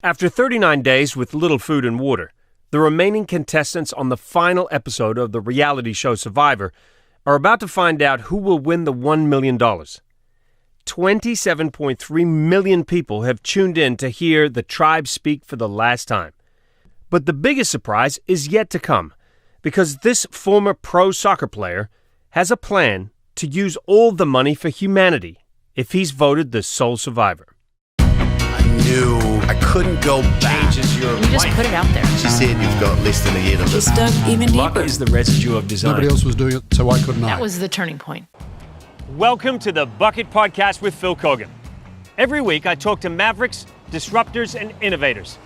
After 39 days with little food and water, the remaining contestants on the final episode of the reality show Survivor are about to find out who will win the $1 million. 27.3 million people have tuned in to hear the tribe speak for the last time. But the biggest surprise is yet to come, because this former pro soccer player has a plan to use all the money for humanity if he's voted the sole survivor. I knew I couldn't go back. You just put it out there. She said you've got less than a year to live. Just dug even Luck deeper. is the residue of design. Nobody else was doing it, so why couldn't I? That was the turning point. Welcome to the BUCKiT podcast with Phil Keoghan. Every week I talk to mavericks, disruptors, and innovators.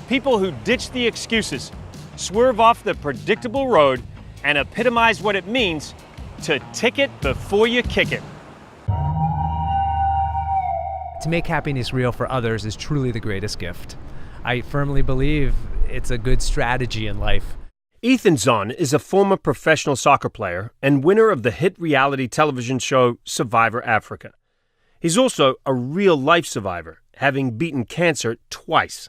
People who ditch the excuses, swerve off the predictable road, and epitomize what it means to tick it before you kick it. To make happiness real for others is truly the greatest gift. I firmly believe it's a good strategy in life. Zohn is a former professional soccer player and winner of the hit reality television show Survivor Africa. He's also a real-life survivor, having beaten cancer twice.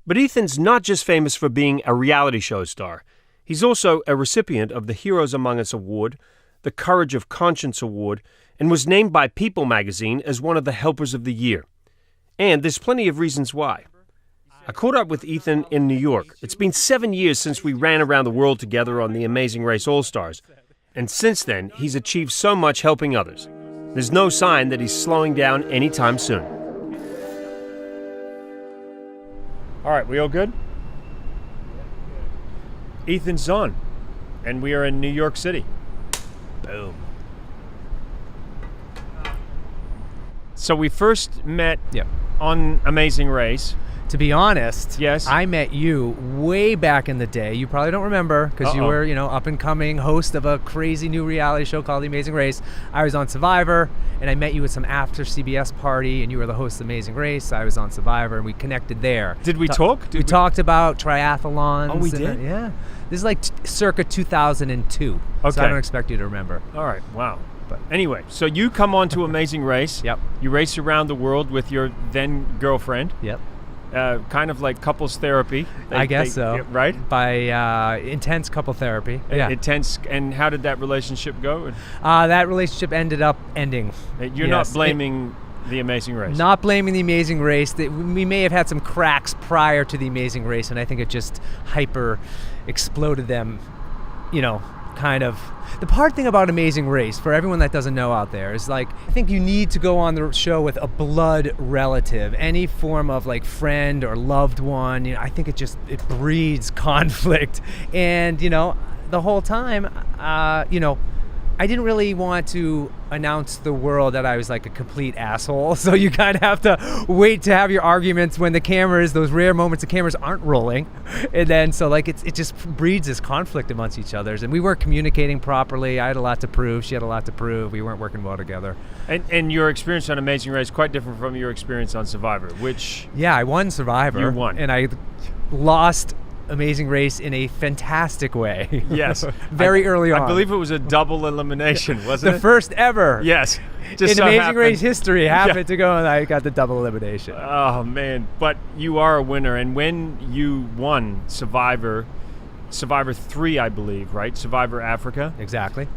But Ethan's not just famous for being a reality show star. He's also a recipient of the Heroes Among Us Award, the Courage of Conscience Award, and was named by People magazine as one of the Helpers of the Year. And there's plenty of reasons why. I caught up with Ethan in New York. It's been 7 years since we ran around the world together on the Amazing Race All-Stars. And since then, he's achieved so much helping others. There's no sign that he's slowing down anytime soon. All right, we all good? Ethan Zohn, and we are in New York City. Boom. So we first met on Amazing Race. To be honest, yes, I met you way back in the day. You probably don't remember because you were, up and coming host of a crazy new reality show called The Amazing Race. I was on Survivor, and I met you at some after CBS party, and you were the host of The Amazing Race. I was on Survivor, and we connected there. Did we talk? We talked about triathlons. Oh, we did? Yeah. This is like circa 2002. Okay. So I don't expect you to remember. All right. Wow. But anyway, so you come on to Amazing Race. Yep. You race around the world with your then girlfriend. Yep. Kind of like couples therapy. I guess so. Right? By intense couple therapy. Yeah. Intense. And how did that relationship go? That relationship ended up ending. You're not blaming The Amazing Race? Not blaming The Amazing Race. We may have had some cracks prior to The Amazing Race, and I think it just hyper exploded them, kind of. The hard thing about Amazing Race, for everyone that doesn't know out there, is I think you need to go on the show with a blood relative, any form of friend or loved one. I think it breeds conflict. And, the whole time, I didn't really want to announce to the world that I was a complete asshole. So you kind of have to wait to have your arguments when the cameras, those rare moments the cameras aren't rolling. And then so it just breeds this conflict amongst each other. And we weren't communicating properly. I had a lot to prove. She had a lot to prove. We weren't working well together. And your experience on Amazing Race quite different from your experience on Survivor, which... Yeah, I won Survivor. You won. And I lost Amazing Race in a fantastic way. Yes. Very early on. I believe it was a double elimination, wasn't it? The first ever. Yes. Just in Amazing Race history happened to go, and I got the double elimination. Oh, man. But you are a winner. And when you won Survivor 3, I believe, right? Survivor Africa. Exactly.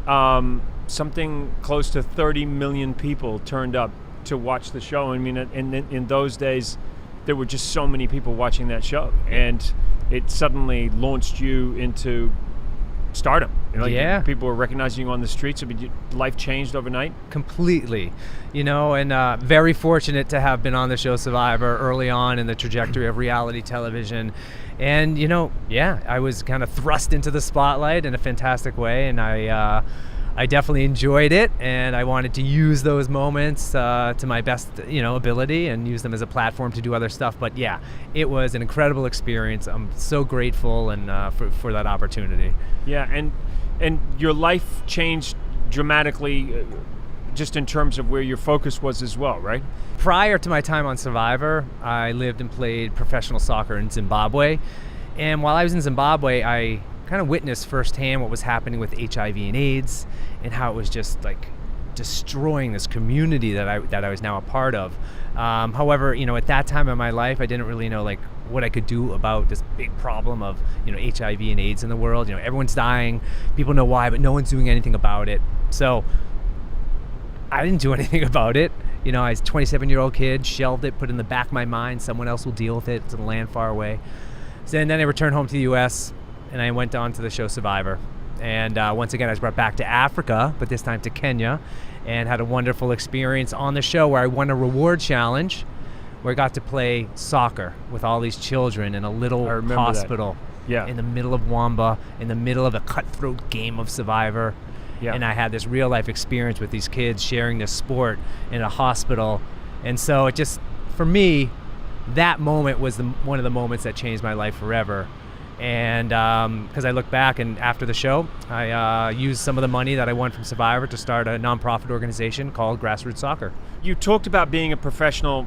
Something close to 30 million people turned up to watch the show. I mean, in those days, there were just so many people watching that show. And it suddenly launched you into stardom. People were recognizing you on the streets. I mean, life changed overnight. Completely, and very fortunate to have been on the show Survivor early on in the trajectory of reality television. And, I was kind of thrust into the spotlight in a fantastic way. And I definitely enjoyed it, and I wanted to use those moments to my best, ability, and use them as a platform to do other stuff. But yeah, it was an incredible experience. I'm so grateful and for that opportunity. Yeah, and your life changed dramatically, just in terms of where your focus was as well, right? Prior to my time on Survivor, I lived and played professional soccer in Zimbabwe, and while I was in Zimbabwe, I kind of witnessed firsthand what was happening with HIV and AIDS, and how it was just destroying this community that I was now a part of. However, at that time in my life, I didn't really know like what I could do about this big problem of HIV and AIDS in the world. Everyone's dying, people know why, but no one's doing anything about it. So I didn't do anything about it. I was a 27-year-old kid, shelved it, put it in the back of my mind, someone else will deal with it, it's in a land far away. So then I returned home to the U.S. and I went on to the show Survivor. And once again, I was brought back to Africa, but this time to Kenya, and had a wonderful experience on the show where I won a reward challenge where I got to play soccer with all these children in a little hospital in the middle of Wamba, in the middle of a cutthroat game of Survivor. Yeah. And I had this real life experience with these kids sharing this sport in a hospital. And so it just, for me, that moment was one of the moments that changed my life forever. And because I look back, and after the show, I used some of the money that I won from Survivor to start a nonprofit organization called Grassroot Soccer. You talked about being a professional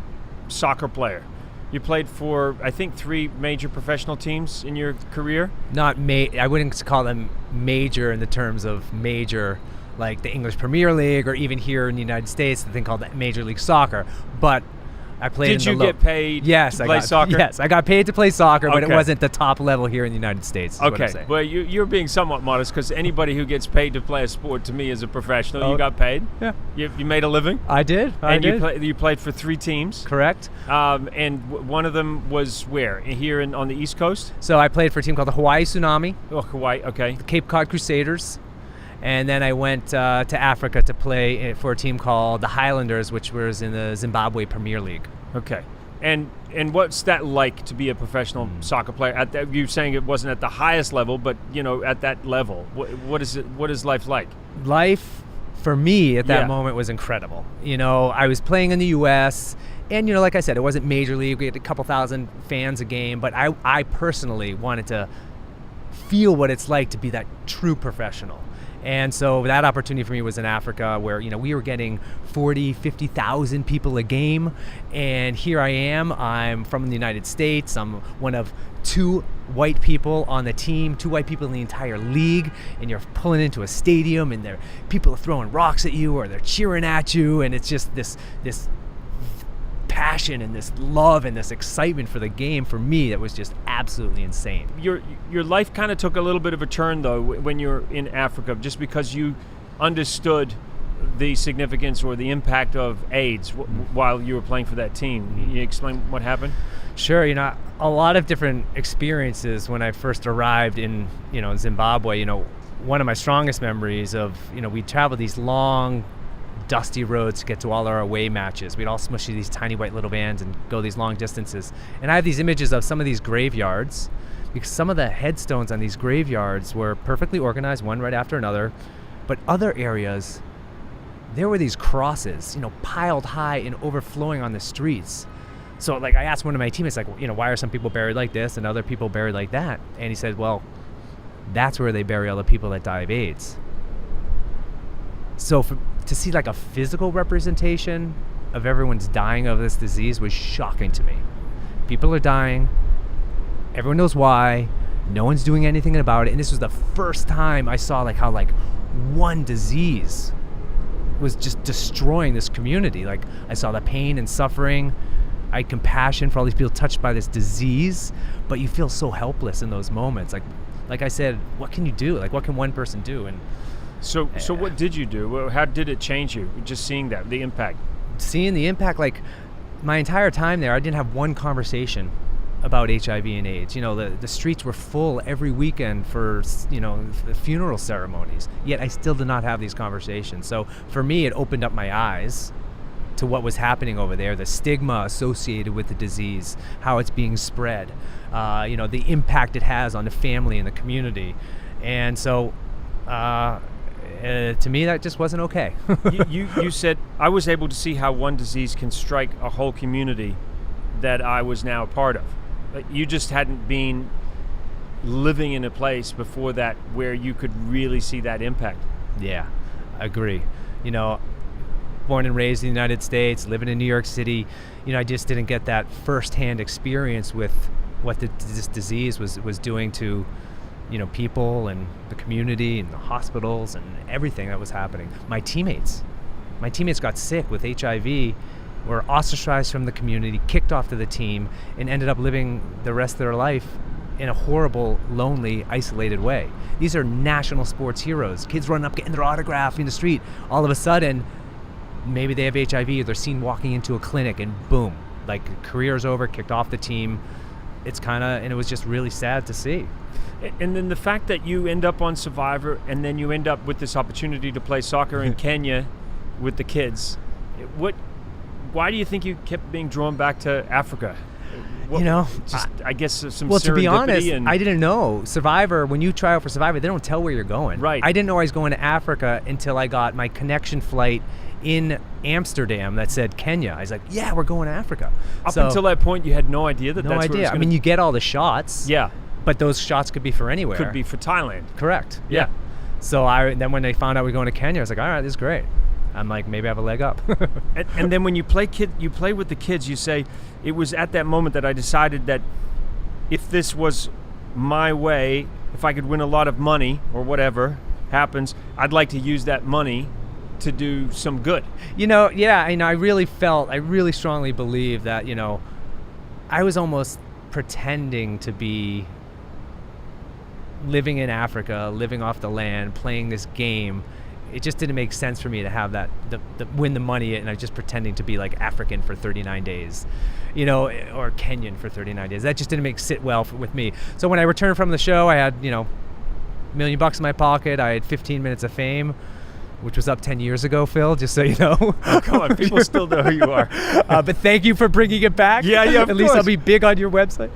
soccer player. You played for, I think, 3 major professional teams in your career? I wouldn't call them major in the terms of major, like the English Premier League, or even here in the United States, the thing called Major League Soccer. But I played. Did you get paid to play soccer? Yes, I got paid to play soccer, but it wasn't the top level here in the United States. Okay, well, you're being somewhat modest, because anybody who gets paid to play a sport, to me, is a professional. You got paid? Yeah. You made a living? I did. You played for 3 teams? Correct. And one of them was where? Here on the East Coast? So I played for a team called the Hawaii Tsunami. Oh, Hawaii, okay. The Cape Cod Crusaders. And then I went to Africa to play for a team called the Highlanders, which was in the Zimbabwe Premier League. Okay. And what's that like to be a professional soccer player? You're saying it wasn't at the highest level, but at that level, what is life like? Life for me at that moment was incredible. I was playing in the U.S. and like I said, it wasn't major league. We had a couple thousand fans a game, but I personally wanted to feel what it's like to be that true professional. And so that opportunity for me was in Africa, where we were getting 40, 50,000 people a game, and here I am. I'm from the United States. I'm one of 2 white people on the team, 2 white people in the entire league, and you're pulling into a stadium, and people are throwing rocks at you, or they're cheering at you, and it's just this passion and this love and this excitement for the game for me that was just absolutely insane. Your life kind of took a little bit of a turn, though, when you're in Africa, just because you understood the significance or the impact of AIDS while you were playing for that team. Can you explain what happened? Sure. A lot of different experiences when I first arrived in Zimbabwe. One of my strongest memories of we traveled these long, dusty roads to get to all our away matches. We'd all smush these tiny white little vans and go these long distances. And I have these images of some of these graveyards, because some of the headstones on these graveyards were perfectly organized, one right after another. But other areas, there were these crosses, piled high and overflowing on the streets. So I asked one of my teammates, why are some people buried like this and other people buried like that? And he said, well, that's where they bury all the people that die of AIDS. So to see a physical representation of everyone's dying of this disease was shocking to me. People are dying. Everyone knows why. No one's doing anything about it. And this was the first time I saw how one disease was just destroying this community. I saw the pain and suffering. I had compassion for all these people touched by this disease, but you feel so helpless in those moments. Like I said, what can you do? What can one person do? And So what did you do? How did it change you? Just seeing the impact. Seeing the impact, my entire time there, I didn't have one conversation about HIV and AIDS. The streets were full every weekend for, the funeral ceremonies. Yet I still did not have these conversations. So for me, it opened up my eyes to what was happening over there, the stigma associated with the disease, how it's being spread, the impact it has on the family and the community. And so to me, that just wasn't okay. You said, I was able to see how one disease can strike a whole community that I was now a part of. You just hadn't been living in a place before that where you could really see that impact. Yeah, I agree. Born and raised in the United States, living in New York City, I just didn't get that firsthand experience with what this disease was doing to people and the community and the hospitals and everything that was happening. My teammates, my teammates got sick with HIV, were ostracized from the community, kicked off to the team, and ended up living the rest of their life in a horrible, lonely, isolated way. These are national sports heroes. Kids running up, getting their autograph in the street. All of a sudden, maybe they have HIV, or they're seen walking into a clinic, and boom, like, career's over, kicked off the team. It's kind of, and it was just really sad to see. And then the fact that you end up on Survivor, and then you end up with this opportunity to play soccer in Kenya with the kids. Why do you think you kept being drawn back to Africa? I guess some well, to be honest, serendipity I didn't know. Survivor, when you try out for Survivor, they don't tell where you're going. Right. I didn't know I was going to Africa until I got my connection flight in Amsterdam that said Kenya. I was like, yeah, we're going to Africa. Up until that point, you had no idea that no that's idea. where it's I mean, you get all the shots. Yeah. But those shots could be for anywhere. Could be for Thailand. Correct. Yeah. So then when they found out we were going to Kenya, I was like, all right, this is great. I'm like, maybe I have a leg up. and then when you play with the kids, you say, it was at that moment that I decided that if this was my way, if I could win a lot of money or whatever happens, I'd like to use that money to do some good. I really strongly believe that, I was almost pretending to be living in Africa, living off the land, playing this game. It just didn't make sense for me to have that, win the money, and I was just pretending to be like African for 39 days, or Kenyan for 39 days. That just didn't sit well with me. So when I returned from the show, I had, $1 million in my pocket. I had 15 minutes of fame, which was up 10 years ago, Phil, just so you know. Oh, come on, people still know who you are. But thank you for bringing it back. Yeah, At least I'll be big on your website.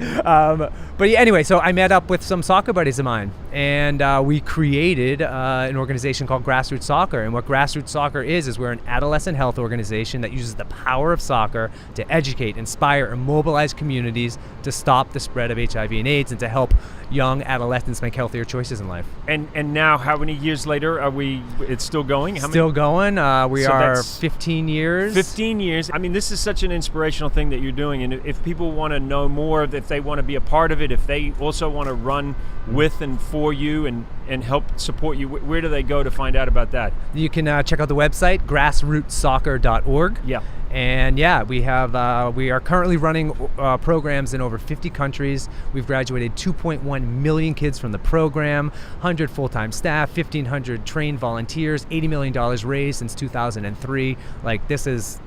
But yeah, anyway, so I met up with some soccer buddies of mine, and we created an organization called Grassroot Soccer. And what Grassroot Soccer is we're an adolescent health organization that uses the power of soccer to educate, inspire, and mobilize communities to stop the spread of HIV and AIDS and to help young adolescents make healthier choices in life. And now, how many years later are we? It's still going? Still going. We are 15 years. 15 years. I mean, this is such an inspirational thing that you're doing. And if people want to know more, if they want to be a part of it, if they also want to run with and for you and help support you, where do they go to find out about that? You can check out the website, grassrootsoccer.org. Yeah. And yeah, we are currently running programs in over 50 countries. We've graduated 2.1 million kids from the program, 100 full-time staff, 1,500 trained volunteers, $80 million raised since 2003. Like, this is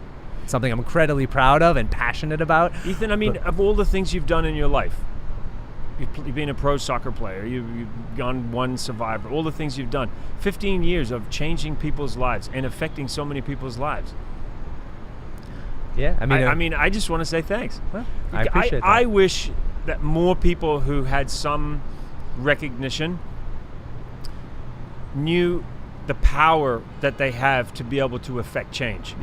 something I'm incredibly proud of and passionate about. Ethan, I mean, of all the things you've done in your life, you've been a pro soccer player, you've won Survivor, all the things you've done, 15 years of changing people's lives and affecting so many people's lives. Yeah, I just want to say thanks. Well, I appreciate that. I wish that more people who had some recognition knew the power that they have to be able to affect change.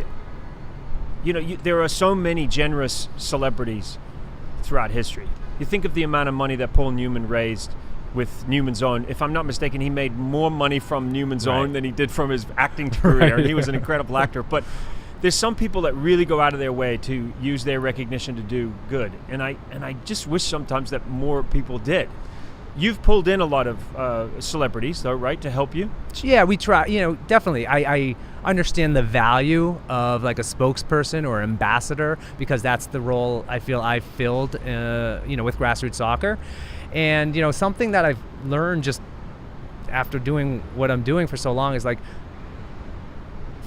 Yeah. There are so many generous celebrities throughout history. You think of the amount of money that Paul Newman raised with Newman's Own. If I'm not mistaken, he made more money from Newman's Own than he did from his acting career. And he was an incredible actor. But there's some people that really go out of their way to use their recognition to do good. And I just wish sometimes that more people did. You've pulled in a lot of celebrities, though, right, to help you? Yeah, we try. Definitely. I understand the value of like a spokesperson or ambassador, because that's the role I feel I've filled, with Grassroots Soccer. And, something that I've learned just after doing what I'm doing for so long is like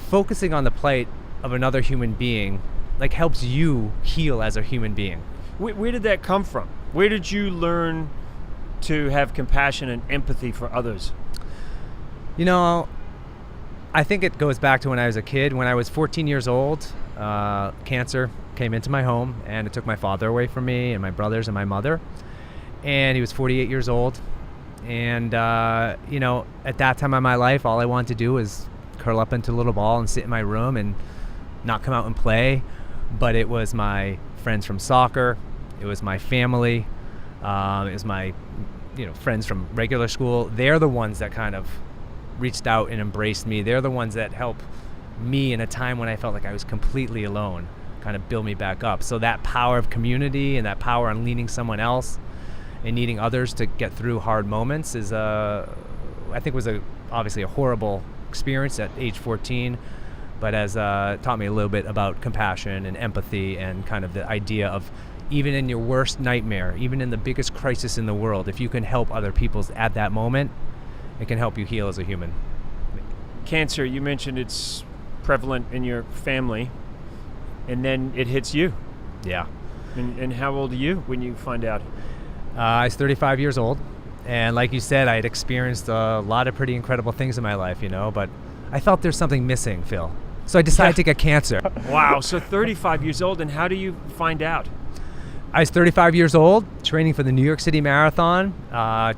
focusing on the plight of another human being, like, helps you heal as a human being. Where did that come from? Where did you learn to have compassion and empathy for others? I think it goes back to when I was a kid. When I was 14 years old, cancer came into my home, and it took my father away from me and my brothers and my mother. And he was 48 years old. And, at that time of my life, all I wanted to do was curl up into a little ball and sit in my room and not come out and play. But it was my friends from soccer. It was my family. It was my, friends from regular school. They're the ones that kind of reached out and embraced me. They're the ones that helped me in a time when I felt like I was completely alone, kind of build me back up. So that power of community and that power on leading someone else and needing others to get through hard moments is, I think, was obviously a horrible experience at age 14. but has taught me a little bit about compassion and empathy and kind of the idea of even in your worst nightmare, even in the biggest crisis in the world, if you can help other people at that moment, it can help you heal as a human. Cancer, you mentioned it's prevalent in your family, and then it hits you. Yeah. And how old are you when you find out? I was 35 years old, and like you said, I had experienced a lot of pretty incredible things in my life, but I felt there's something missing, Phil. So I decided to get cancer. Wow, so 35 years old, and how do you find out? I was 35 years old, training for the New York City Marathon,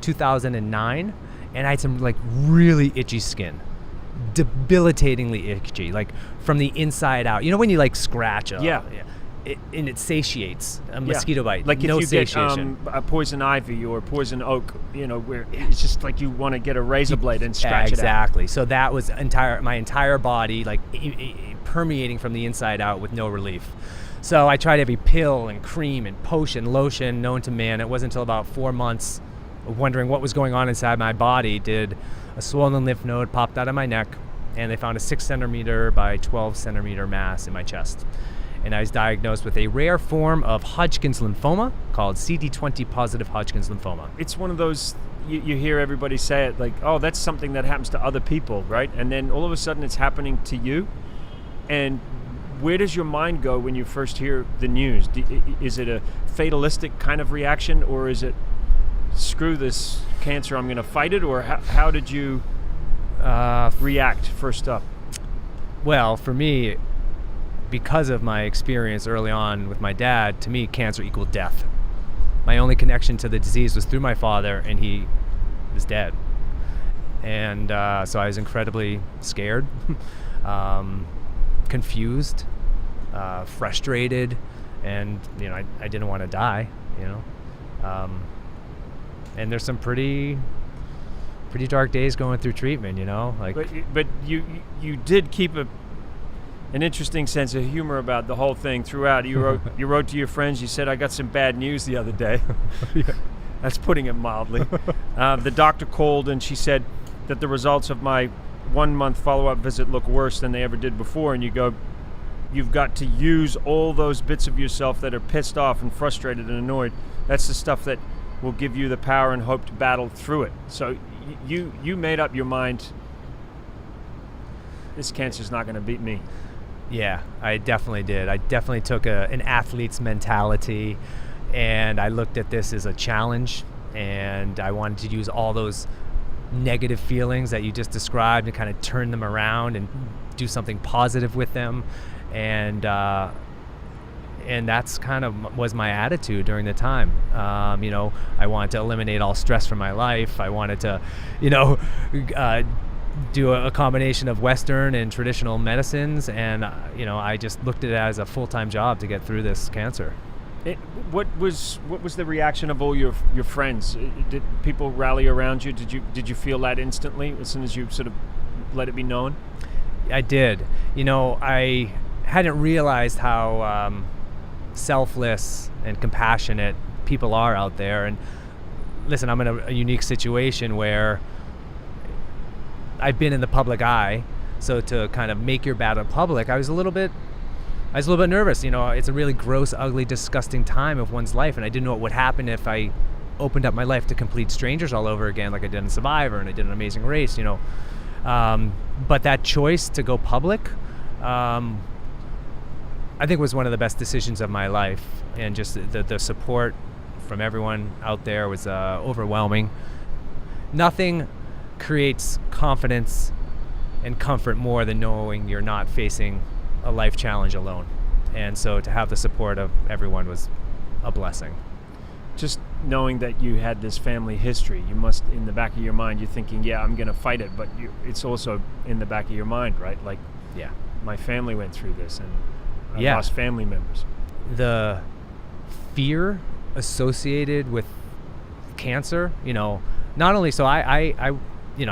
2009, and I had some really itchy skin, debilitatingly itchy, from the inside out. You know when you scratch? And it satiates a mosquito bite. Like no if you satiation. Get a poison ivy or poison oak, where it's just like you want to get a razor blade and scratch it out. Exactly. So that was my entire body, permeating from the inside out with no relief. So I tried every pill and cream and potion, lotion known to man. It wasn't until about 4 months of wondering what was going on inside my body did a swollen lymph node popped out of my neck, and they found a 6 centimeter by 12 centimeter mass in my chest. And I was diagnosed with a rare form of Hodgkin's lymphoma called CD20 positive Hodgkin's lymphoma. It's one of those, you hear everybody say it oh, that's something that happens to other people, right? And then all of a sudden it's happening to you. And where does your mind go when you first hear the news? Is it a fatalistic kind of reaction, or is it, screw this cancer, I'm going to fight it? Or how did you react first up? Well, for me, because of my experience early on with my dad, to me, cancer equaled death. My only connection to the disease was through my father, and he was dead. And so I was incredibly scared, confused, frustrated, and I didn't want to die. And there's some pretty dark days going through treatment. But you did keep an interesting sense of humor about the whole thing throughout. You wrote to your friends. You said, I got some bad news the other day. Yeah. That's putting it mildly. The doctor called and she said that the results of my 1-month follow-up visit look worse than they ever did before. And you go, you've got to use all those bits of yourself that are pissed off and frustrated and annoyed. That's the stuff that will give you the power and hope to battle through it. So you made up your mind, this cancer's not going to beat me. Yeah, I definitely did. I definitely took an athlete's mentality, and I looked at this as a challenge, and I wanted to use all those negative feelings that you just described and kind of turn them around and do something positive with them. And that's kind of was my attitude during the time. I wanted to eliminate all stress from my life. I wanted to, do a combination of Western and traditional medicines, and I just looked at it as a full-time job to get through this cancer. What was the reaction of all your friends? Did people rally around you? Did you feel that instantly as soon as you sort of let it be known? I did. I hadn't realized how selfless and compassionate people are out there. And listen, I'm in a unique situation where I've been in the public eye, so to kind of make your battle public, I was a little bit nervous. It's a really gross, ugly, disgusting time of one's life, and I didn't know what would happen if I opened up my life to complete strangers all over again, like I did in Survivor and I did an Amazing Race. But that choice to go public, I think was one of the best decisions of my life, and just the support from everyone out there was overwhelming. Nothing creates confidence and comfort more than knowing you're not facing a life challenge alone. And so to have the support of everyone was a blessing. Just knowing that you had this family history, you must, in the back of your mind, you're thinking, yeah, I'm going to fight it, but it's also in the back of your mind, right? Like, yeah, my family went through this, and I lost family members. The fear associated with cancer, not only so I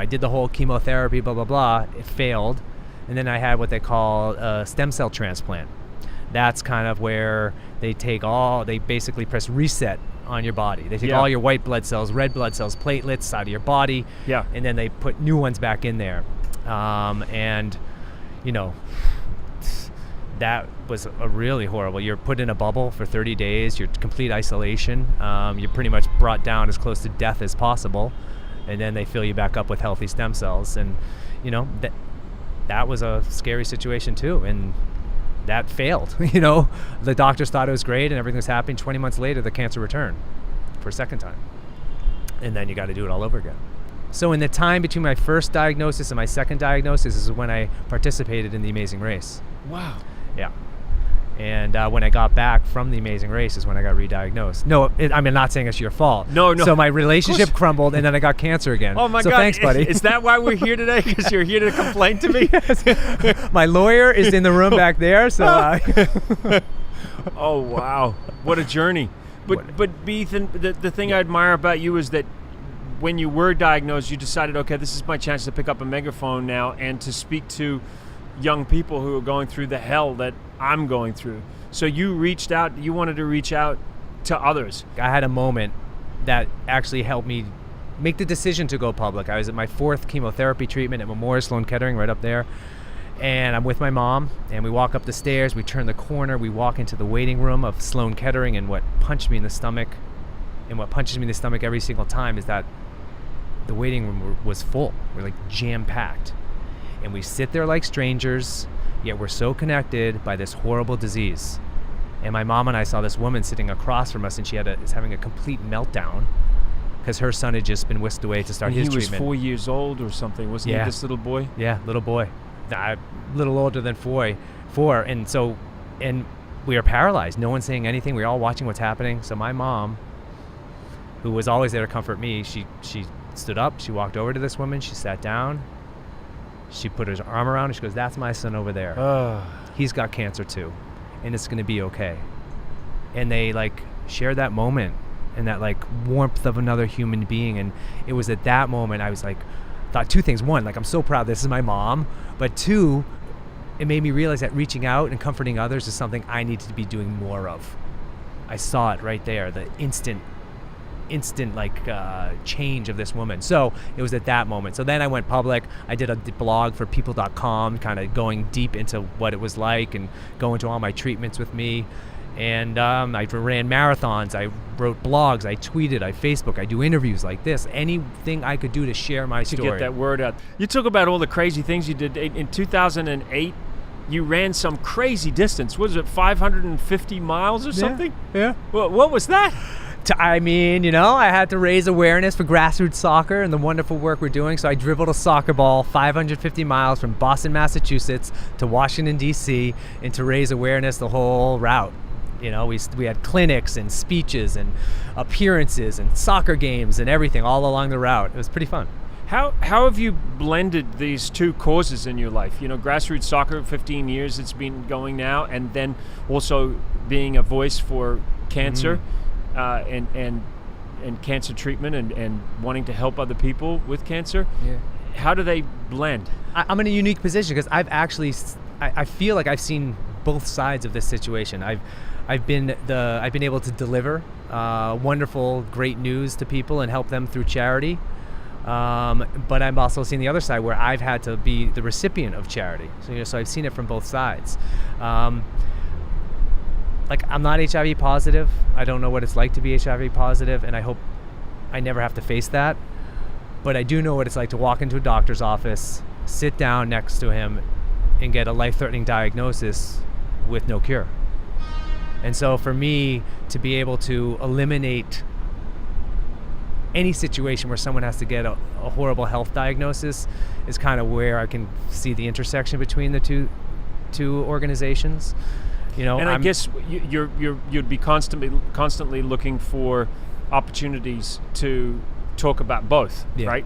did the whole chemotherapy, blah, blah, blah. It failed. And then I had what they call a stem cell transplant. That's kind of where they basically press reset on your body. They take all your white blood cells, red blood cells, platelets out of your body. Yeah. And then they put new ones back in there. And, that was a really horrible. You're put in a bubble for 30 days. You're complete isolation. You're pretty much brought down as close to death as possible, and then they fill you back up with healthy stem cells. And that was a scary situation too. And that failed. The doctors thought it was great and everything was happening. 20 months later, the cancer returned for a second time, and then you got to do it all over again. So in the time between my first diagnosis and my second diagnosis is when I participated in the Amazing Race. Wow. Yeah. And when I got back from the Amazing Race is when I got re-diagnosed. No, I'm not saying it's your fault. No. So my relationship crumbled, and then I got cancer again. Oh, my God. Thanks, buddy. Is that why we're here today? Because you're here to complain to me? Yes. My lawyer is in the room back there, so... Oh, wow. What a journey. But Ethan, the thing I admire about you is that when you were diagnosed, you decided, okay, this is my chance to pick up a megaphone now and to speak to young people who are going through the hell that I'm going through. So you wanted to reach out to others. I had a moment that actually helped me make the decision to go public. I was at my 4th chemotherapy treatment at Memorial Sloan Kettering, right up there. And I'm with my mom, and we walk up the stairs, we turn the corner, we walk into the waiting room of Sloan Kettering, and what punched me in the stomach, and what punches me in the stomach every single time is that the waiting room was full. We're like jam-packed. And we sit there like strangers, yet we're so connected by this horrible disease. And my mom and I saw this woman sitting across from us, and she is having a complete meltdown because her son had just been whisked away to start his treatment. He was 4 years old or something, wasn't he, this little boy? Yeah, little boy. A little older than 4. And we were paralyzed. No one's saying anything. We were all watching what's happening. So my mom, who was always there to comfort me, she stood up, she walked over to this woman, she sat down, she put her arm around her, she goes, "That's my son over there. He's got cancer too, and it's going to be okay." And they shared that moment and that warmth of another human being. And it was at that moment I was thought 2 things. 1, I'm so proud this is my mom, but 2, it made me realize that reaching out and comforting others is something I needed to be doing more of. I saw it right there, the instant change of this woman. So it was at that moment. So then I went public. I did a blog for people.com, kind of going deep into what it was like and going to all my treatments with me. And I ran marathons, I wrote blogs, I tweeted, I Facebook, I do interviews like this. Anything I could do to share my story. To get that word out. You talk about all the crazy things you did. In 2008, you ran some crazy distance. Was it 550 miles or something? Yeah. Well, what was that? I had to raise awareness for Grassroot Soccer and the wonderful work we're doing. So I dribbled a soccer ball 550 miles from Boston, Massachusetts to Washington, D.C. and to raise awareness the whole route. We had clinics and speeches and appearances and soccer games and everything all along the route. It was pretty fun. How have you blended these 2 causes in your life? Grassroots Soccer, 15 years it's been going now, and then also being a voice for cancer and cancer treatment and wanting to help other people with cancer. Yeah. How do they blend? I'm in a unique position because I feel like I've seen both sides of this situation. I've been able to deliver wonderful, great news to people and help them through charity. But I'm also seeing the other side where I've had to be the recipient of charity. So I've seen it from both sides. I'm not HIV positive. I don't know what it's like to be HIV positive, and I hope I never have to face that. But I do know what it's like to walk into a doctor's office, sit down next to him, and get a life-threatening diagnosis with no cure. And so for me to be able to eliminate any situation where someone has to get a horrible health diagnosis is kind of where I can see the intersection between the two organizations. And I guess you'd be constantly looking for opportunities to talk about both, right?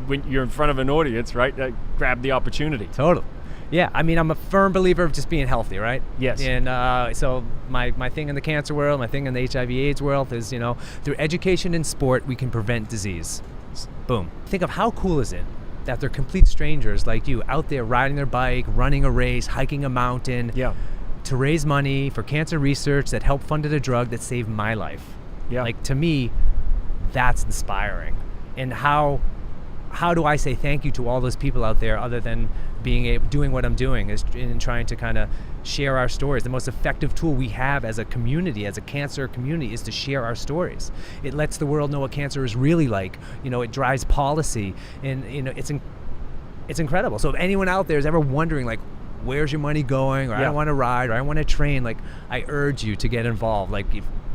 When you're in front of an audience, right? Grab the opportunity. Totally. Yeah, I'm a firm believer of just being healthy, right? Yes. And so my thing in the cancer world, my thing in the HIV/AIDS world is, through education and sport, we can prevent disease. Boom. Think of how cool is it that they're complete strangers like you out there riding their bike, running a race, hiking a mountain, to raise money for cancer research that helped fund a drug that saved my life. Yeah. To me, that's inspiring. And how how do I say thank you to all those people out there other than doing what I'm doing and trying to kind of share our stories. The most effective tool we have as a community, as a cancer community, is to share our stories. It lets the world know what cancer is really like. It drives policy, and it's incredible. So if anyone out there is ever wondering, like, where's your money going, or I don't want to ride, or I want to train, like, I urge you to get involved. Like,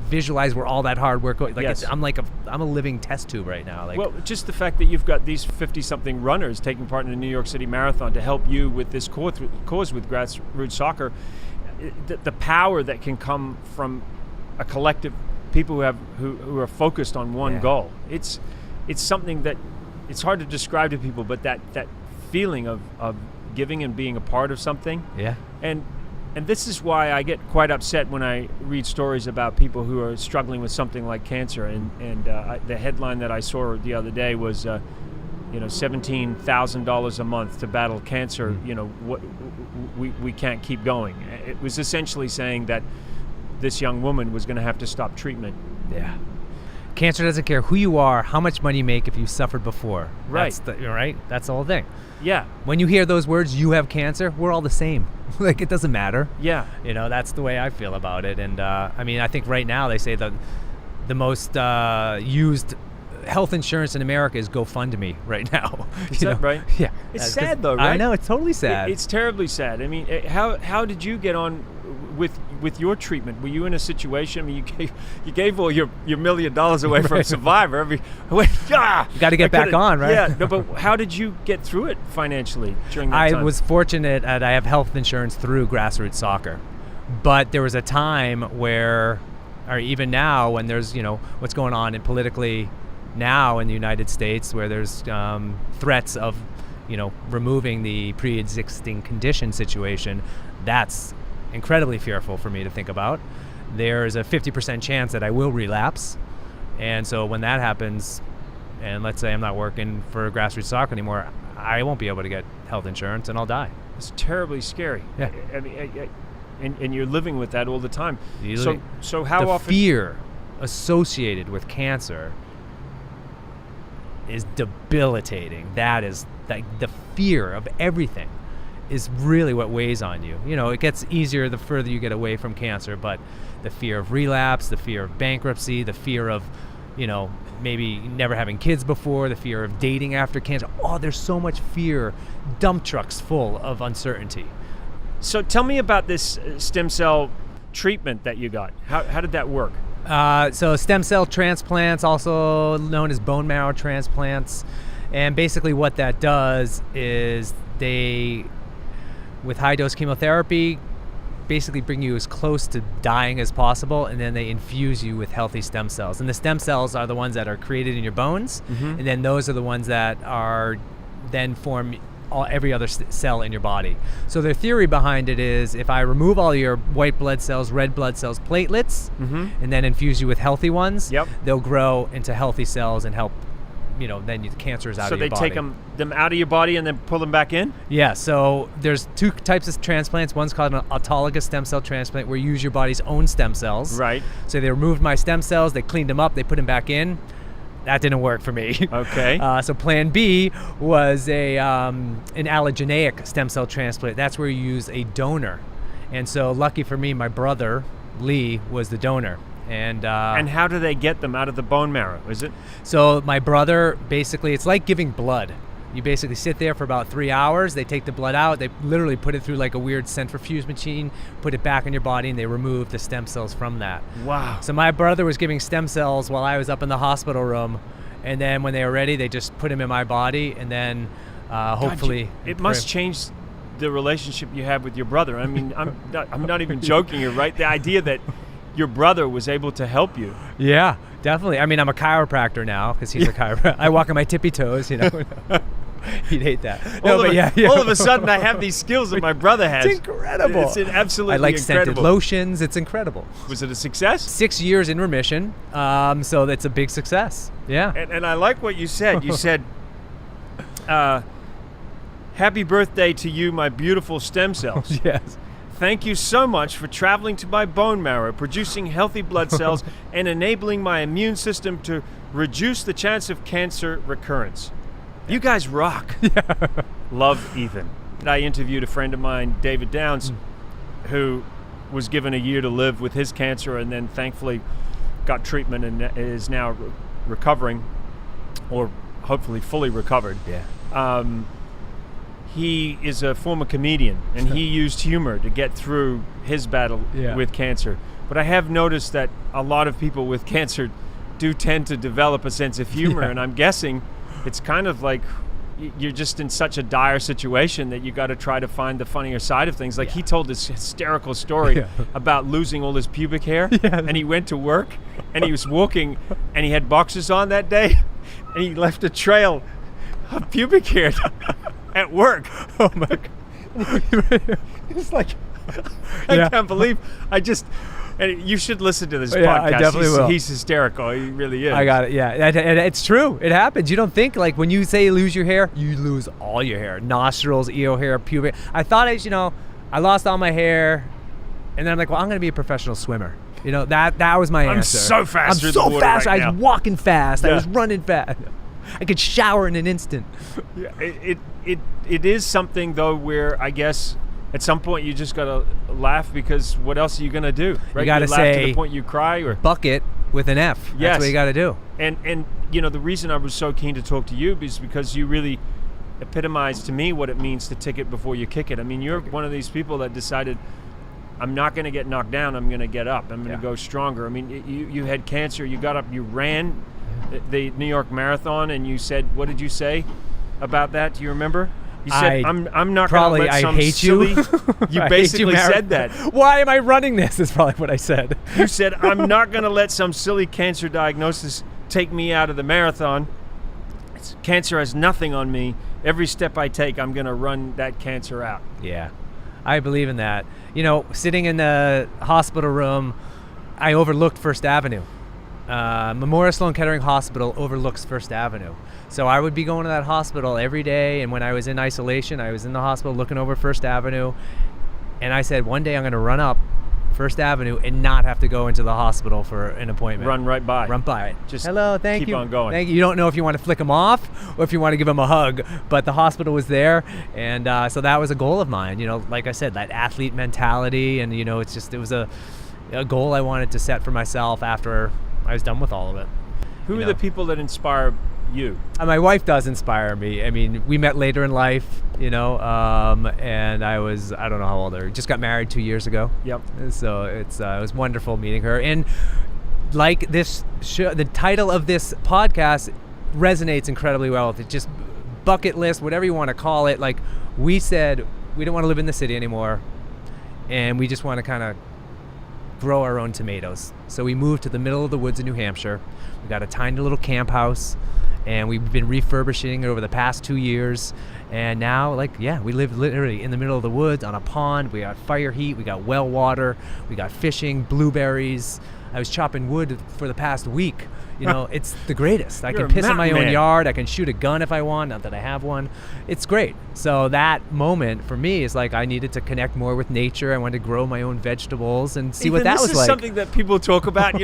visualize where all that hard work goes. Like, yes. I'm a living test tube right now. Like, well, just the fact that you've got these 50-something runners taking part in the New York City Marathon to help you with this cause with Grassroot Soccer, the power that can come from a collective people who are focused on one goal. It's something that it's hard to describe to people, but that feeling of giving and being a part of something. Yeah. And this is why I get quite upset when I read stories about people who are struggling with something like cancer. And the headline that I saw the other day was, $17,000 a month to battle cancer. We can't keep going. It was essentially saying that this young woman was going to have to stop treatment. Yeah. Cancer doesn't care who you are, how much money you make, if you suffered before. Right. That's the whole thing. Yeah. When you hear those words, you have cancer, we're all the same. Like, it doesn't matter. Yeah. That's the way I feel about it. And I think right now they say the most used health insurance in America is GoFundMe right now. Is that right? Yeah. It's sad though, right? I know, it's totally sad. It's terribly sad. I mean, how did you get on with your treatment? Were you in a situation? I mean, you gave all your $1 million away from Survivor. You got to get back on, right? Yeah. No, but how did you get through it financially during that time? I was fortunate that I have health insurance through Grassroot Soccer, but there was a time where, or even now, when there's what's going on politically now in the United States, where there's threats of removing the pre-existing condition situation. That's incredibly fearful for me to think about. There's a 50% chance that I will relapse, and so when that happens, and let's say I'm not working for Grassroots Soccer anymore, I won't be able to get health insurance and I'll die. It's terribly scary. Yeah. I mean, and you're living with that all the time. So how the often? Fear associated with cancer is debilitating. That is the fear of everything is really what weighs on you. It gets easier the further you get away from cancer, but the fear of relapse, the fear of bankruptcy, the fear of, maybe never having kids before, the fear of dating after cancer. Oh, there's so much fear. Dump trucks full of uncertainty. So tell me about this stem cell treatment that you got. How did that work? So stem cell transplants, also known as bone marrow transplants. And basically what that does is they, with high-dose chemotherapy, basically bring you as close to dying as possible, and then they infuse you with healthy stem cells. And the stem cells are the ones that are created in your bones, and then those are the ones that are then form every other cell in your body. So their theory behind it is, if I remove all your white blood cells, red blood cells, platelets, and then infuse you with healthy ones, they'll grow into healthy cells and help, then the cancer is out of your body. So they take them out of your body and then pull them back in? Yeah, so there's two types of transplants. One's called an autologous stem cell transplant, where you use your body's own stem cells. Right. So they removed my stem cells, they cleaned them up, they put them back in. That didn't work for me. Okay. So plan B was an allogeneic stem cell transplant. That's where you use a donor. And so lucky for me, my brother, Lee, was the donor. And how do they get them out of the bone marrow, is it? So my brother, basically, it's like giving blood. You basically sit there for about 3 hours. They take the blood out. They literally put it through like a weird centrifuge machine, put it back in your body, and they remove the stem cells from that. Wow. So my brother was giving stem cells while I was up in the hospital room. And then when they were ready, they just put them in my body. And then hopefully... God, it must change the relationship you have with your brother. I mean, I'm not even joking here, right? The idea that your brother was able to help you. Yeah, definitely. I mean, I'm a chiropractor now because he's a chiropractor. I walk on my tippy toes, He'd hate that. All of a sudden, I have these skills that my brother has. It's incredible. It's absolutely incredible. I like scented lotions. It's incredible. Was it a success? 6 years in remission. So that's a big success. Yeah. And I like what you said. You said, happy birthday to you, my beautiful stem cells. Yes. Thank you so much for traveling to my bone marrow, producing healthy blood cells, and enabling my immune system to reduce the chance of cancer recurrence. You guys rock. Love Ethan. I interviewed a friend of mine, David Downs, who was given a year to live with his cancer and then thankfully got treatment and is now recovering, or hopefully fully recovered. Yeah. He is a former comedian, and he used humor to get through his battle with cancer. But I have noticed that a lot of people with cancer do tend to develop a sense of humor, and I'm guessing it's kind of like you're just in such a dire situation that you got to try to find the funnier side of things. Like he told this hysterical story about losing all his pubic hair, and he went to work, and he was walking, and he had boxers on that day, and he left a trail of pubic hair at work. Oh my God. It's like, I can't believe and you should listen to this podcast. I definitely will. He's hysterical. He really is. I got it. Yeah, and it's true. It happens. You don't think, like, when you say lose your hair, you lose all your hair. Nostrils, ear hair, pubic. I thought, I lost all my hair, and then I'm like, well, I'm going to be a professional swimmer. That was my answer. I'm so fast through the water fast. right I was now. walking fast. I was running fast. I could shower in an instant. Yeah, it is something, though, where I guess at some point you just gotta laugh, because what else are you gonna do? Right? You gotta laugh say to the point you cry, or BUCKiT with an F. Yes. That's what you gotta do. And the reason I was so keen to talk to you is because you really epitomize to me what it means to tick it before you kick it. I mean, you're one of these people that decided, I'm not going to get knocked down, I'm going to get up, I'm going to go stronger. I mean, you had cancer, you got up, you ran the New York Marathon, and you said, what did you say about that? Do you remember? You said, I'm not going to let some silly... You basically said that. Why am I running this is probably what I said. You said, I'm not going to let some silly cancer diagnosis take me out of the marathon. Cancer has nothing on me. Every step I take, I'm going to run that cancer out. Yeah, I believe in that. Sitting in the hospital room, I overlooked First Avenue. Memorial Sloan Kettering Hospital overlooks First Avenue. So I would be going to that hospital every day, and when I was in isolation, I was in the hospital looking over First Avenue, and I said, one day I'm going to run up First Avenue and not have to go into the hospital for an appointment. Run right by. Run by it. Just hello, thank keep you. on going. Thank you. You don't know if you want to flick them off or if you want to give them a hug, but the hospital was there, and so that was a goal of mine. Like I said, that athlete mentality, and it was a goal I wanted to set for myself after I was done with all of it. Who are the people that inspire you? My wife does inspire me. I mean, we met later in life, and I don't know how old I just got married 2 years ago. Yep. So it was wonderful meeting her. And like this show, the title of this podcast resonates incredibly well with it. Just bucket list, whatever you want to call it. Like, we said, we don't want to live in the city anymore, and we just want to kind of grow our own tomatoes. So we moved to the middle of the woods in New Hampshire. We got a tiny little camp house, and we've been refurbishing it over the past 2 years. And now, we live literally in the middle of the woods on a pond. We got fire heat, we got well water, we got fishing, blueberries. I was chopping wood for the past week. It's the greatest. I can piss in my own yard. I can shoot a gun if I want, not that I have one. It's great. So that moment for me is like, I needed to connect more with nature. I wanted to grow my own vegetables and see what that was like. This is something that people talk about,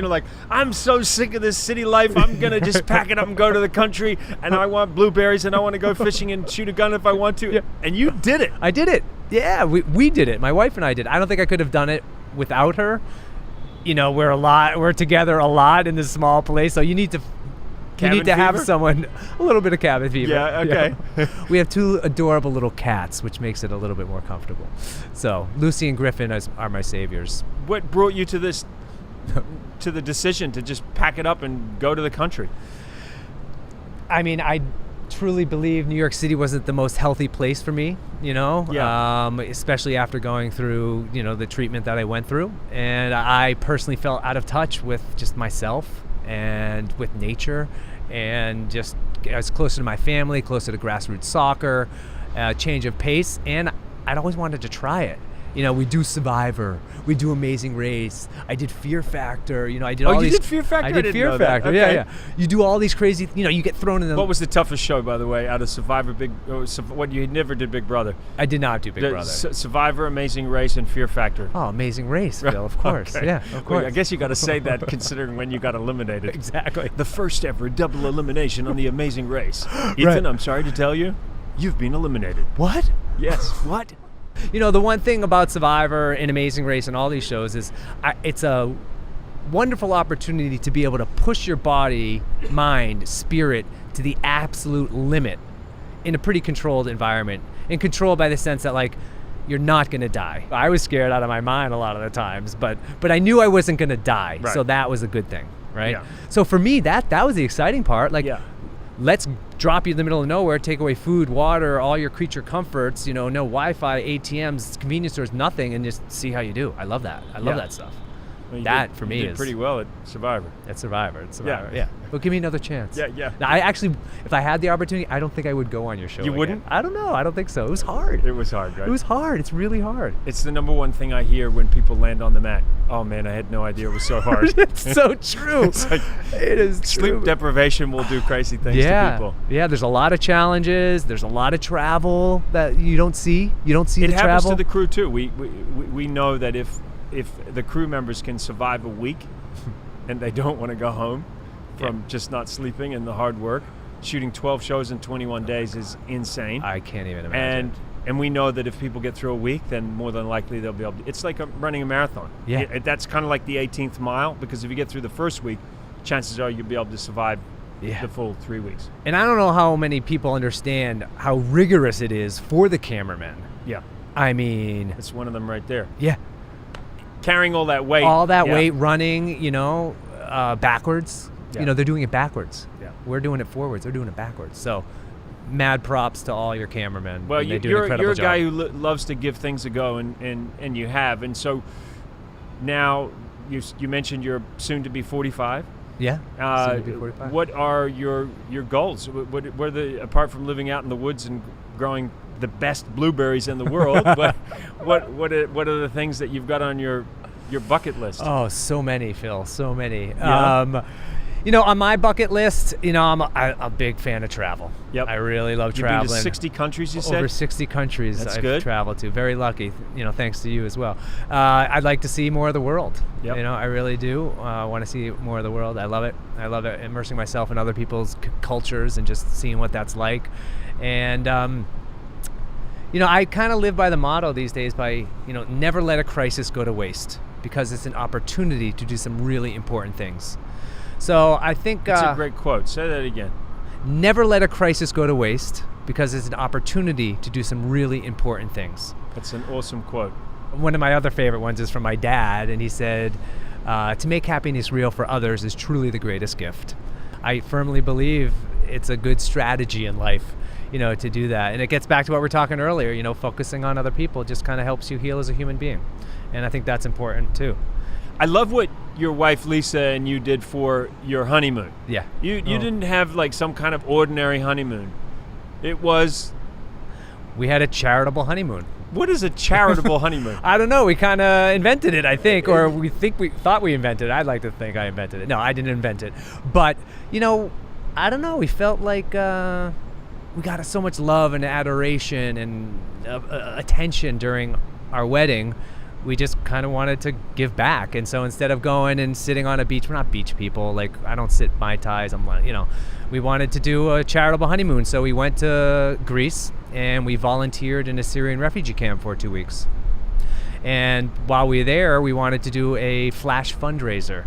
I'm so sick of this city life. I'm going to just pack it up and go to the country, and I want blueberries, and I want to go fishing and shoot a gun if I want to. Yeah. And you did it. I did it. Yeah, we did it. My wife and I did. I don't think I could have done it without her. We're together a lot in this small place, so you need to have someone, a little bit of cabin fever. Yeah, okay. We have 2 adorable little cats, which makes it a little bit more comfortable. So Lucy and Griffin are my saviors. What brought you to this, to the decision to just pack it up and go to the country? I mean, I truly believe New York City wasn't the most healthy place for me, especially after going through, the treatment that I went through. And I personally felt out of touch with just myself and with nature, and just I was closer to my family, closer to Grassroot Soccer, change of pace, and I'd always wanted to try it. We do Survivor, we do Amazing Race. I did Fear Factor. I did all these. You did Fear Factor? I did Fear know that. Factor. Okay. Yeah. You do all these crazy. You get thrown in the. What was the toughest show, by the way, out of Survivor? What you never did Big Brother? I did not do Big Brother. Survivor, Amazing Race, and Fear Factor. Oh, Amazing Race, Phil. Of course. Okay. Yeah, of course. Well, I guess you got to say that considering when you got eliminated. Exactly. The first ever double elimination on the Amazing Race. Ethan, Right. I'm sorry to tell you, you've been eliminated. What? Yes. What? The one thing about Survivor and Amazing Race and all these shows is it's a wonderful opportunity to be able to push your body, mind, spirit to the absolute limit in a pretty controlled environment. And controlled by the sense that, you're not going to die. I was scared out of my mind a lot of the times, but I knew I wasn't going to die. Right. So that was a good thing, right? Yeah. So for me, that was the exciting part. Let's drop you in the middle of nowhere, take away food, water, all your creature comforts, no Wi-Fi, ATMs, convenience stores, nothing, and just see how you do. I love that. I love that stuff. Well, For me you did is pretty well at Survivor. It's Survivor. It's Survivor. Yeah. Well, give me another chance. Yeah. Now, I actually, if I had the opportunity, I don't think I would go on your show. You again. wouldn't? I don't know. I don't think so. It was hard. It was hard, right? It was hard. It's really hard. It's the number one thing I hear when people land on the mat. Oh man, I had no idea it was so hard. It's so true. It's like it is sleep true. deprivation will do crazy things to people. Yeah, there's a lot of challenges. There's a lot of travel that you don't see. You don't see the travel. It happens to the crew too. We know that if the crew members can survive a week and they don't want to go home from just not sleeping and the hard work, shooting 12 shows in 21 days is insane. I can't even imagine. And we know that if people get through a week, then more than likely they'll be able to. It's like running a marathon. Yeah. That's kind of like the 18th mile, because if you get through the first week, chances are you'll be able to survive the full 3 weeks. And I don't know how many people understand how rigorous it is for the cameramen. Yeah. I mean, it's one of them right there. Yeah. Carrying all that weight. All that weight, running, backwards. Yeah. They're doing it backwards. Yeah. We're doing it forwards. They're doing it backwards. So, mad props to all your cameramen. Well, they do you're an incredible a job. guy who loves to give things a go, and you have. And so now you mentioned you're soon to be 45. Yeah. Soon to be 45. What are your goals? What are apart from living out in the woods and growing the best blueberries in the world? what are the things that you've got on your bucket list? Oh, so many, Phil. So many. Yeah. On my bucket list, I'm a big fan of travel. Yep. I really love You've traveling. been to 60 countries, you said? Over 60 countries That's I've good. traveled to. Very lucky, thanks to you as well. I'd like to see more of the world. Yep. I really do want to see more of the world. I love it. I love it, immersing myself in other people's cultures and just seeing what that's like. And, I kind of live by the motto these days by, never let a crisis go to waste, because it's an opportunity to do some really important things. So I think That's a great quote. Say that again. Never let a crisis go to waste, because it's an opportunity to do some really important things. That's an awesome quote. One of my other favorite ones is from my dad, and he said, to make happiness real for others is truly the greatest gift. I firmly believe it's a good strategy in life, to do that. And it gets back to what we were talking earlier, focusing on other people just kind of helps you heal as a human being. And I think that's important too. I love what your wife Lisa and you did for your honeymoon. Yeah. You didn't have like some kind of ordinary honeymoon. It was... We had a charitable honeymoon. What is a charitable honeymoon? I don't know. We kind of invented it, I think, or we thought we invented it. I'd like to think I invented it. No, I didn't invent it. But, I don't know. We felt like we got so much love and adoration and attention during our wedding. We just kind of wanted to give back. And so instead of going and sitting on a beach, we're not beach people. Like, I don't sit Mai Tais. I'm like, we wanted to do a charitable honeymoon. So we went to Greece and we volunteered in a Syrian refugee camp for 2 weeks. And while we were there, we wanted to do a flash fundraiser.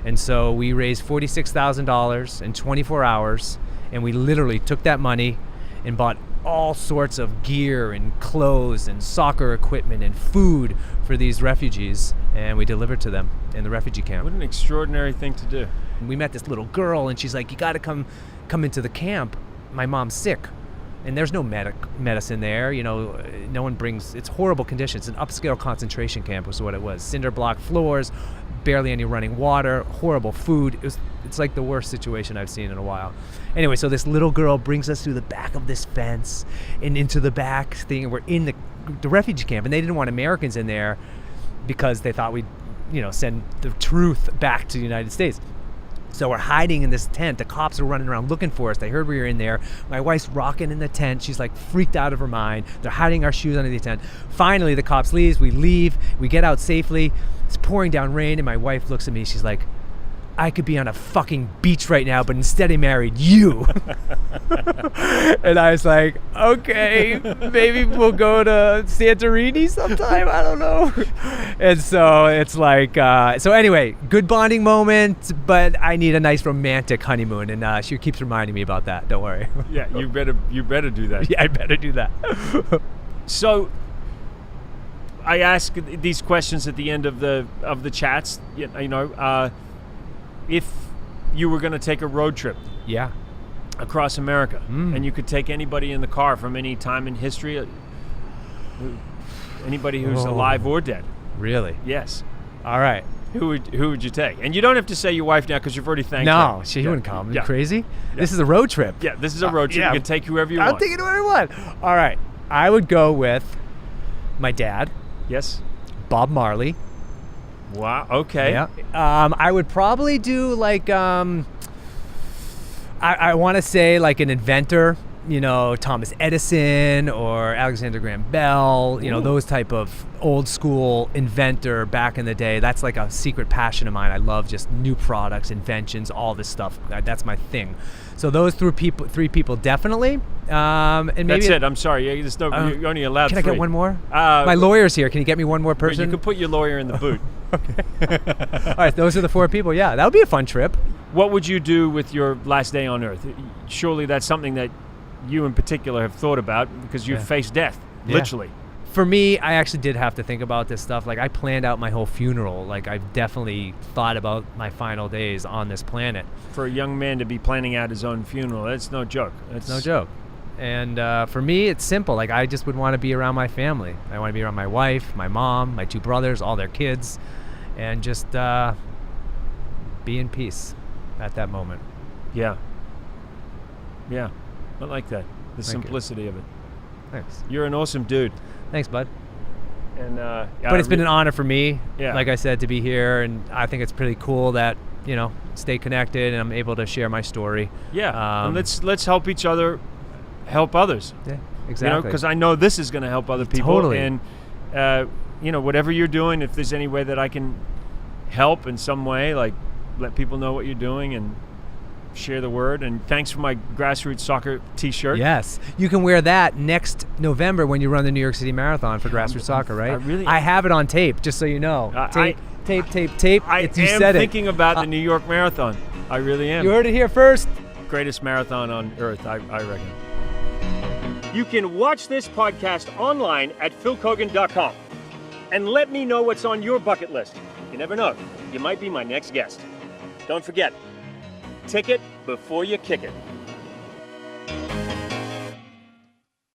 And so we raised $46,000 in 24 hours. And we literally took that money and bought all sorts of gear and clothes and soccer equipment and food for these refugees, and we delivered to them in the refugee camp. What an extraordinary thing to do. We met this little girl, and she's like, you got to come into the camp. My mom's sick. And there's no medicine there. No one brings... It's horrible conditions. An upscale concentration camp was what it was. Cinder block floors, barely any running water, horrible food. It's like the worst situation I've seen in a while. Anyway, so this little girl brings us through the back of this fence and into the back thing. And we're in the refugee camp, and they didn't want Americans in there because they thought we'd, send the truth back to the United States. So we're hiding in this tent. The cops are running around looking for us. They heard we were in there. My wife's rocking in the tent. She's like freaked out of her mind. They're hiding our shoes under the tent. Finally, the cops leaves. We leave. We get out safely. It's pouring down rain, and my wife looks at me. She's like, I could be on a fucking beach right now, but instead I married you. And I was like, okay, maybe we'll go to Santorini sometime. I don't know. And so it's like, so anyway, good bonding moment, but I need a nice romantic honeymoon. And she keeps reminding me about that. Don't worry. Yeah, you better do that. Yeah, I better do that. So I ask these questions at the end of the chats, if you were going to take a road trip across America and you could take anybody in the car from any time in history, anybody who's alive or dead. Really? Yes. All right. Who would you take? And you don't have to say your wife now because you've already thanked her. No, she wouldn't come. Are you crazy? Yeah. This is a road trip. Yeah, this is a road trip. You can take whoever you want. I'll take it whoever I want. All right. I would go with my dad. Yes. Bob Marley. Wow. Okay. Yeah. I would probably do like I want to say like an inventor, Thomas Edison or Alexander Graham Bell, those type of old school inventor back in the day. That's like a secret passion of mine. I love just new products, inventions, all this stuff. That's my thing. So those three people definitely. And maybe that's it. I'm sorry. You're only allowed three. Can I get one more? My lawyer's lawyer's here. Can you get me one more person? You can put your lawyer in the boot. Okay. All right. Those are the 4 people. Yeah, that would be a fun trip. What would you do with your last day on Earth? Surely that's something that you in particular have thought about because you've faced death, literally. For me, I actually did have to think about this stuff. Like I planned out my whole funeral. Like I've definitely thought about my final days on this planet. For a young man to be planning out his own funeral, that's no joke. It's no joke. And for me, it's simple. Like I just would want to be around my family. I want to be around my wife, my mom, my 2 brothers, all their kids, and just be in peace at that moment. Yeah. Yeah. I like that. The Thank simplicity you. of it. Thanks. You're an awesome dude. Thanks, bud. And but it's been an honor for me, yeah, like I said, to be here, and I think it's pretty cool that stay connected and I'm able to share my story. Yeah, and let's help each other, help others. Yeah, exactly. Because I know this is going to help other people. Totally. And whatever you're doing, if there's any way that I can help in some way, like let people know what you're doing and share the word. And thanks for my Grassroot Soccer t-shirt. Yes, you can wear that next November when you run the New York City Marathon for Grassroot Soccer, right? I have it on tape, just so you know. Tape. I am thinking about the New York Marathon. I really am. You heard it here first. Greatest marathon on earth, I reckon. You can watch this podcast online at philkeoghan.com and let me know what's on your bucket list. You never know. You might be my next guest. Don't forget, ticket before you kick it.